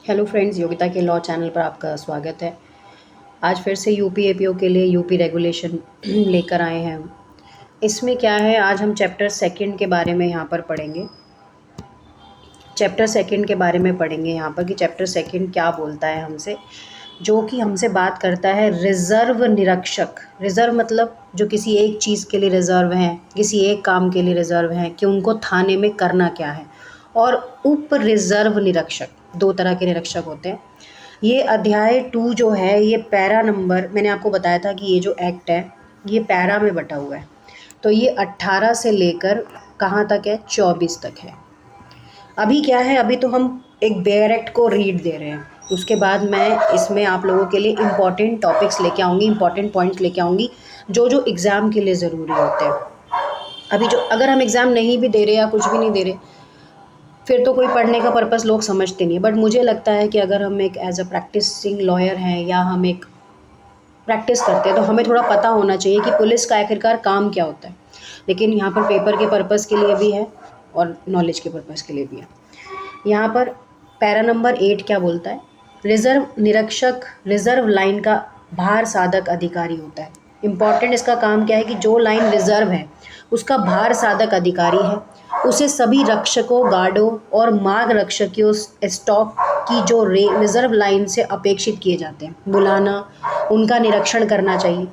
Hello friends, Yogita के law channel पर आपका स्वागत है। आज फिर से यूपी एपीओ के लिए यूपी रेगुलेशन लेकर आए हैं हम। इसमें क्या है, आज हम चैप्टर सेकंड के बारे में यहाँ पर पढ़ेंगे। चैप्टर सेकंड के बारे में पढ़ेंगे यहाँ पर कि चैप्टर सेकंड क्या बोलता है हमसे, जो कि हमसे बात करता है रिज़र्व निरीक्षक। रिज़र्व मतलब जो किसी एक चीज़ के लिए रिज़र्व हैं, किसी एक काम के लिए रिज़र्व हैं कि उनको थाने में करना क्या है। और उप रिज़र्व निरीक्षक, दो तरह के निरीक्षक होते हैं। ये अध्याय 2 जो है, ये पैरा नंबर, मैंने आपको बताया था कि ये जो एक्ट है ये पैरा में बटा हुआ है। तो ये 18 से लेकर कहाँ तक है, 24 तक है। अभी क्या है, अभी तो हम एक बेयर एक्ट को रीड दे रहे हैं। उसके बाद मैं इसमें आप लोगों के लिए इम्पॉर्टेंट टॉपिक्स लेके आऊँगी, इम्पॉर्टेंट पॉइंट्स लेके आऊँगी जो जो एग्ज़ाम के लिए ज़रूरी होते हैं। अभी जो अगर हम एग्ज़ाम नहीं भी दे रहे या कुछ भी नहीं दे रहे, फिर तो कोई पढ़ने का पर्पस लोग समझते नहीं है। बट मुझे लगता है कि अगर हम एक एज अ प्रैक्टिसिंग लॉयर हैं या हम एक प्रैक्टिस करते हैं तो हमें थोड़ा पता होना चाहिए कि पुलिस का आखिरकार काम क्या होता है। लेकिन यहाँ पर पेपर के पर्पस के लिए भी है और नॉलेज के पर्पस के लिए भी है। यहाँ पर पैरा नंबर 8 क्या बोलता है, रिज़र्व निरीक्षक रिज़र्व लाइन का भार साधक अधिकारी होता है। इम्पॉर्टेंट इसका काम क्या है कि जो लाइन रिज़र्व है उसका भार साधक अधिकारी है। उसे सभी रक्षकों, गार्डों और मार्ग रक्षकों स्टॉक की जो रिज़र्व लाइन से अपेक्षित किए जाते हैं, बुलाना, उनका निरीक्षण करना चाहिए।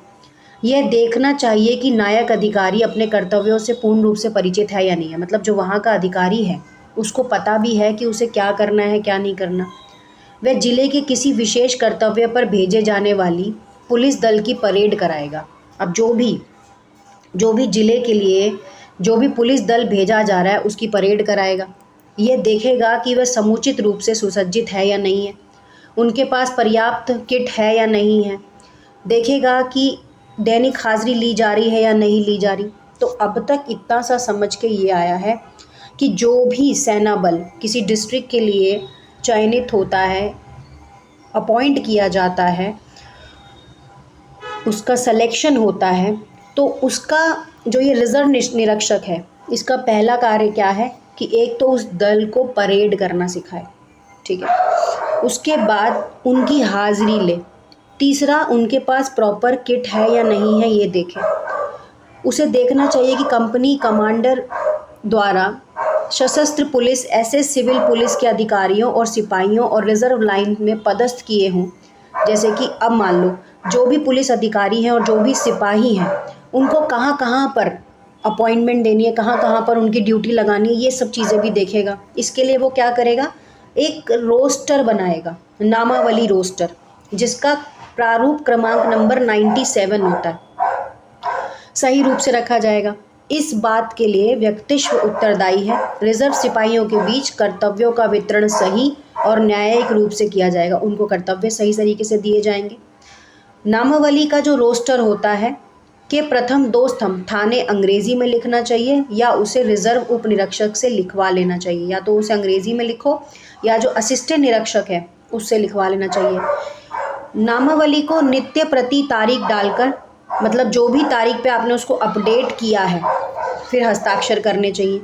यह देखना चाहिए कि नायक अधिकारी अपने कर्तव्यों से पूर्ण रूप से परिचित है या नहीं है। मतलब जो वहाँ का अधिकारी है उसको पता भी है कि उसे क्या करना है, क्या नहीं करना। वह जिले के किसी विशेष कर्तव्य पर भेजे जाने वाली पुलिस दल की परेड कराएगा। अब जो भी जिले के लिए जो भी पुलिस दल भेजा जा रहा है उसकी परेड कराएगा। यह देखेगा कि वह समुचित रूप से सुसज्जित है या नहीं है, उनके पास पर्याप्त किट है या नहीं है, देखेगा कि दैनिक हाजिरी ली जा रही है या नहीं ली जा रही। तो अब तक इतना सा समझ के ये आया है कि जो भी सेना बल किसी डिस्ट्रिक्ट के लिए चयनित होता है, अपॉइंट किया जाता है, उसका सिलेक्शन होता है, तो उसका जो ये रिज़र्व निरीक्षक है, इसका पहला कार्य क्या है कि एक तो उस दल को परेड करना सिखाए, ठीक है। उसके बाद उनकी हाजिरी ले। तीसरा, उनके पास प्रॉपर किट है या नहीं है ये देखे। उसे देखना चाहिए कि कंपनी कमांडर द्वारा सशस्त्र पुलिस ऐसे सिविल पुलिस के अधिकारियों और सिपाहियों और रिज़र्व लाइन में पदस्थ किए हों। जैसे कि अब मान लो जो भी पुलिस अधिकारी हैं और जो भी सिपाही हैं उनको कहाँ कहाँ पर अपॉइंटमेंट देनी है, कहाँ कहाँ पर उनकी ड्यूटी लगानी है, ये सब चीज़ें भी देखेगा। इसके लिए वो क्या करेगा, एक रोस्टर बनाएगा, नामावली रोस्टर, जिसका प्रारूप क्रमांक नंबर 97 होता है, सही रूप से रखा जाएगा। इस बात के लिए व्यक्तित्व उत्तरदायी है। रिजर्व सिपाहियों के बीच कर्तव्यों का वितरण सही और न्यायिक रूप से किया जाएगा, उनको कर्तव्य सही तरीके से दिए जाएंगे। नामावली का जो रोस्टर होता है के प्रथम 2 स्तंभ थाने अंग्रेजी में लिखना चाहिए या उसे रिजर्व उप निरीक्षक से लिखवा लेना चाहिए। या तो उसे अंग्रेजी में लिखो या जो असिस्टेंट निरीक्षक है उससे लिखवा लेना चाहिए। नामावली को नित्य प्रति तारीख डालकर, मतलब जो भी तारीख पे आपने उसको अपडेट किया है, फिर हस्ताक्षर करने चाहिए।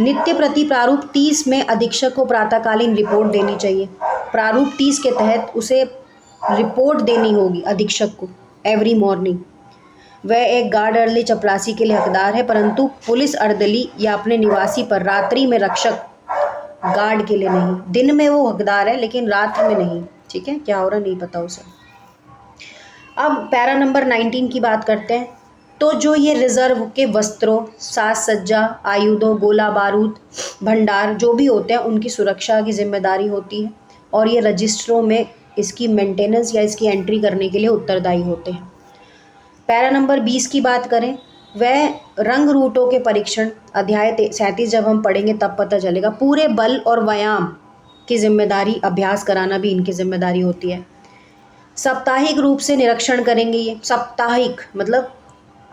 नित्य प्रति प्रारूप 30 में अधीक्षक को प्रातःकालीन रिपोर्ट देनी चाहिए। प्रारूप 30 के तहत उसे रिपोर्ट देनी होगी अधीक्षक को एवरी मॉर्निंग। वह एक गार्ड अर्ली चपरासी के लिए हकदार है, परंतु पुलिस अर्दली या अपने निवासी पर रात्रि में रक्षक गार्ड के लिए नहीं। दिन में वो हकदार है लेकिन रात में नहीं, ठीक है, क्या हो रहा नहीं पता उसे। अब पैरा नंबर 19 की बात करते हैं। तो जो ये रिज़र्व के वस्त्रों, साज सज्जा, आयुधों, गोला बारूद, भंडार जो भी होते हैं उनकी सुरक्षा की जिम्मेदारी होती है और ये रजिस्टरों में इसकी मेंटेनेंस या इसकी एंट्री करने के लिए उत्तरदायी होते हैं। पैरा नंबर 20 की बात करें, वह रंग रूटों के परीक्षण, अध्याय 37 जब हम पढ़ेंगे तब पता चलेगा। पूरे बल और व्यायाम की जिम्मेदारी, अभ्यास कराना भी इनकी जिम्मेदारी होती है। साप्ताहिक रूप से निरीक्षण करेंगे ये, साप्ताहिक मतलब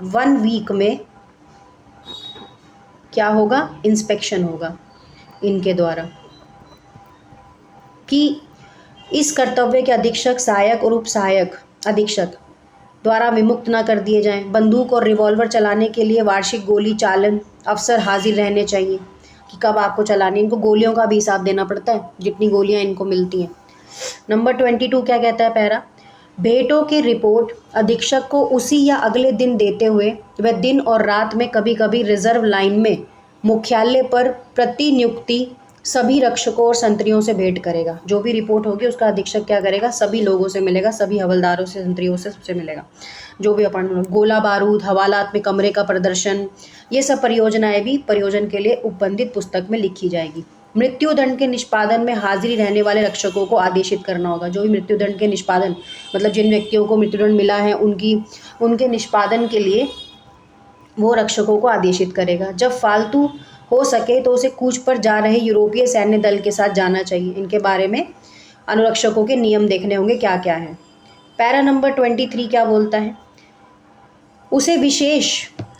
1 वीक में क्या होगा, इंस्पेक्शन होगा इनके द्वारा कि इस कर्तव्य के अधीक्षक, सहायक और उप सहायक अधीक्षक द्वारा विमुक्त न कर दिए जाएं। बंदूक और रिवॉल्वर चलाने के लिए वार्षिक गोली चालन अफसर हाजिर रहने चाहिए। कि कब आपको चलानी है। इनको गोलियों का भी हिसाब देना पड़ता है, जितनी गोलियां इनको मिलती हैं। नंबर 22 क्या कहता है पैरा? भेंटों की रिपोर्ट अधीक्षक को उसी या अगले दिन देते हुए वह दिन और रात में कभी कभी रिजर्व लाइन में मुख्यालय पर प्रतिनियुक्ति सभी रक्षकों और संतरियों से भेंट करेगा। जो भी रिपोर्ट होगी उसका अधीक्षक क्या करेगा? सभी लोगों से मिलेगा, सभी हवलदारों से, संतरियों से, सबसे मिलेगा। जो भी अपन गोला बारूद, हवालात में कमरे का प्रदर्शन, ये सब परियोजनाएं भी परियोजन के लिए उपबंधित पुस्तक में लिखी जाएगी। मृत्युदंड के निष्पादन में हाजिरी रहने वाले रक्षकों को आदेशित करना होगा। जो भी मृत्युदंड के निष्पादन, मतलब जिन व्यक्तियों को मृत्युदंड मिला है उनके निष्पादन के लिए वो रक्षकों को आदेशित करेगा। जब फालतू हो सके तो उसे कूच पर जा रहे यूरोपीय सैन्य दल के साथ जाना चाहिए। इनके बारे में अनुरक्षकों के नियम देखने होंगे क्या क्या है। पैरा नंबर 23 क्या बोलता है? उसे विशेष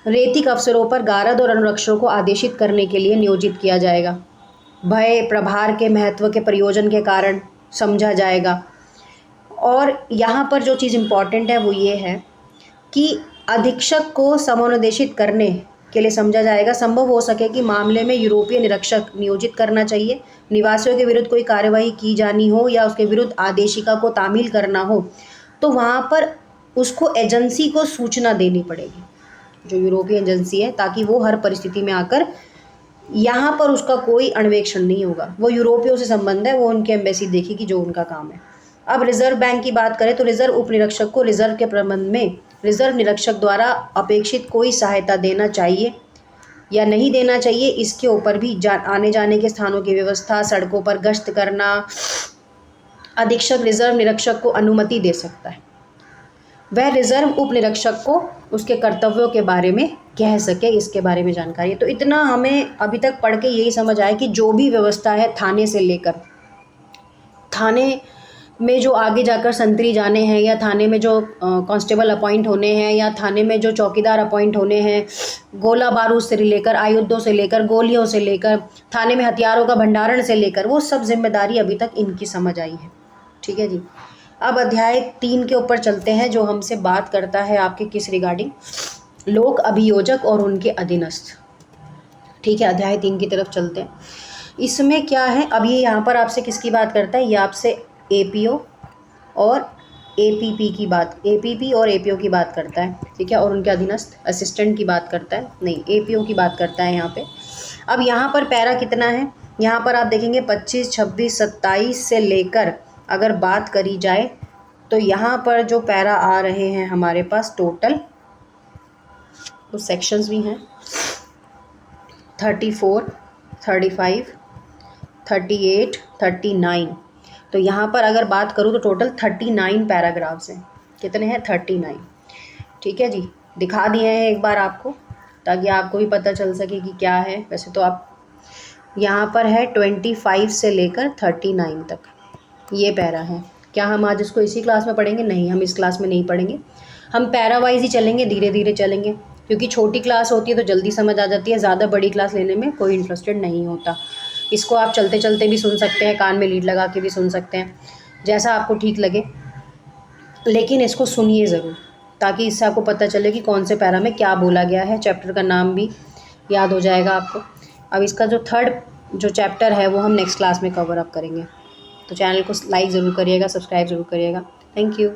रेतिक अवसरों पर गारद और अनुरक्षकों को आदेशित करने के लिए नियोजित किया जाएगा। भय प्रभार के महत्व के प्रयोजन के कारण समझा जाएगा। और यहाँ पर जो चीज़ इम्पॉर्टेंट है वो ये है कि अधीक्षक को समनुदेशित करने के लिए समझा जाएगा। संभव हो सके कि मामले में यूरोपीय निरीक्षक नियोजित करना चाहिए, निवासियों के विरुद्ध कोई कार्यवाही की जानी हो या उसके विरुद्ध आदेशिका को तामील करना हो, तो वहाँ पर उसको एजेंसी को सूचना देनी पड़ेगी, जो यूरोपीय एजेंसी है, ताकि वो हर परिस्थिति में आकर, यहाँ पर उसका कोई अन्वेषण नहीं होगा, वो यूरोपियों से संबंध है, वो उनकी एम्बेसी देखेगी जो उनका काम है। अब रिजर्व बैंक की बात करें तो रिजर्व उप निरीक्षक को रिजर्व के प्रबंध में रिजर्व निरीक्षक द्वारा अपेक्षित कोई सहायता देना चाहिए या नहीं देना चाहिए, इसके ऊपर भी आने जाने के स्थानों की व्यवस्था, सड़कों पर गश्त करना, अधीक्षक रिजर्व निरीक्षक को अनुमति दे सकता है। वह रिजर्व उप निरीक्षक को उसके कर्तव्यों के बारे में कह सके, इसके बारे में जानकारी है। तो इतना हमें अभी तक पढ़ के यही समझ आया कि जो भी व्यवस्था है थाने से लेकर, थाने में जो आगे जाकर संतरी जाने हैं, या थाने में जो कांस्टेबल अपॉइंट होने हैं, या थाने में जो चौकीदार अपॉइंट होने हैं, गोला बारूद से लेकर, आयुधों से लेकर, गोलियों से लेकर, थाने में हथियारों का भंडारण से लेकर, वो सब जिम्मेदारी अभी तक इनकी समझ आई है। ठीक है जी। अब अध्याय 3 के ऊपर चलते हैं, जो हमसे बात करता है आपके किस रिगार्डिंग? लोक अभियोजक और उनके अधीनस्थ। ठीक है, अध्याय 3 की तरफ चलते हैं। इसमें क्या है, अब ये यहाँ पर आपसे किसकी बात करता है? ये आपसे एपीओ और एपीपी की बात, एपीपी और एपीओ की बात करता है। ठीक है, और उनके अधीनस्थ असिस्टेंट की बात करता है, नहीं एपीओ की बात करता है यहाँ पे। अब यहाँ पर पैरा कितना है? यहाँ पर आप देखेंगे 25, 26, 27 से लेकर अगर बात करी जाए तो यहाँ पर जो पैरा आ रहे हैं हमारे पास टोटल, तो सेक्शंस भी हैं 34, 35, 38, 39। तो यहाँ पर अगर बात करूँ तो टोटल 39 पैराग्राफ्स हैं। कितने हैं? 39। ठीक है जी, दिखा दिए हैं एक बार आपको, ताकि आपको भी पता चल सके कि क्या है। वैसे तो आप यहाँ पर है 25 से लेकर 39 तक ये पैरा है। क्या हम आज इसको इसी क्लास में पढ़ेंगे? नहीं, हम इस क्लास में नहीं पढ़ेंगे, हम पैरा वाइज ही चलेंगे, धीरे धीरे चलेंगे, क्योंकि छोटी क्लास होती है तो जल्दी समझ आ जाती है, ज़्यादा बड़ी क्लास लेने में कोई इंटरेस्टेड नहीं होता। इसको आप चलते चलते भी सुन सकते हैं, कान में लीड लगा के भी सुन सकते हैं, जैसा आपको ठीक लगे, लेकिन इसको सुनिए ज़रूर, ताकि इससे आपको पता चले कि कौन से पैरा में क्या बोला गया है। चैप्टर का नाम भी याद हो जाएगा आपको। अब इसका जो थर्ड जो चैप्टर है वो हम नेक्स्ट क्लास में कवर अप करेंगे। तो चैनल को लाइक ज़रूर करिएगा, सब्सक्राइब ज़रूर करिएगा। Thank you.